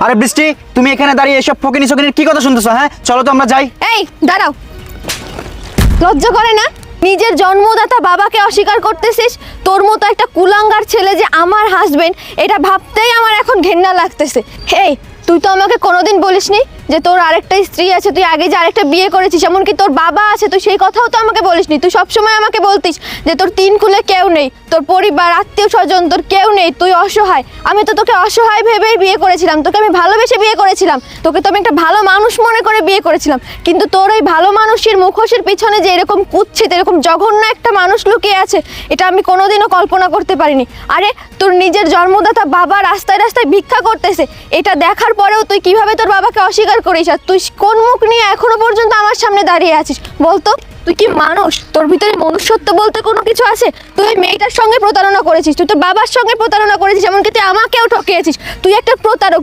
আরে বৃষ্টি, তুমি এখানে দাঁড়িয়ে এসব ফকিনি সকিনির কি কথা শুনতেছো? হ্যাঁ চলো তো আমরা যাই। এই দাঁড়াও, লজ্জা করে না? নিজের জন্মদাতা বাবাকে অস্বীকার করতেছিস। তোর মতো একটা কুলাঙ্গার ছেলে যে আমার হাজবেন্ড, এটা ভাবতেই আমার এখন ঘেন্না লাগতেছে। হেই, তুই তো আমাকে কোনোদিন বলিসনি যে তোর আরেকটা স্ত্রী আছে, তুই আগে যে আরেকটা বিয়ে করেছিস, এমনকি তোর বাবা আছে, তুই সেই কথাও তো আমাকে বলিসনি। তুই সবসময় আমাকে বলতিস যে তোর তিন কুলে কেউ নেই, তোর পরিবার আত্মীয় স্বজন তোর কেউ নেই, তুই অসহায়। আমি তো তোকে অসহায় ভেবেই বিয়ে করেছিলাম, তোকে আমি ভালোবেসে বিয়ে করেছিলাম, তোকে তো আমি একটা ভালো মানুষ মনে করে বিয়ে করেছিলাম। কিন্তু তোর ওই ভালো মানুষের মুখোশের পিছনে যে এরকম কুৎসিত, এরকম জঘন্য একটা মানুষ লুকিয়ে আছে, এটা আমি কোনোদিনও কল্পনা করতে পারিনি। আরে তোর নিজের জন্মদাতা বাবা রাস্তায় রাস্তায় ভিক্ষা করতেছে, এটা দেখার পরেও তুই কিভাবে তোর বাবাকে অস্বীকার করিস? আর তুই কোন মুখ নিয়ে এখনো পর্যন্ত আমার সামনে দাঁড়িয়ে আছিস বলতো? তুই কি মানুষ? তোর ভিতরে মনুষ্যত্ব বলতে কোনো কিছু আছে? তুই ওই মেয়েটার সঙ্গে প্রতারণা করেছিস, তুই তোর বাবার সঙ্গে প্রতারণা করেছিস, এমনকি তুই আমাকেও ঠকিয়েছিস। তুই একটা প্রতারক।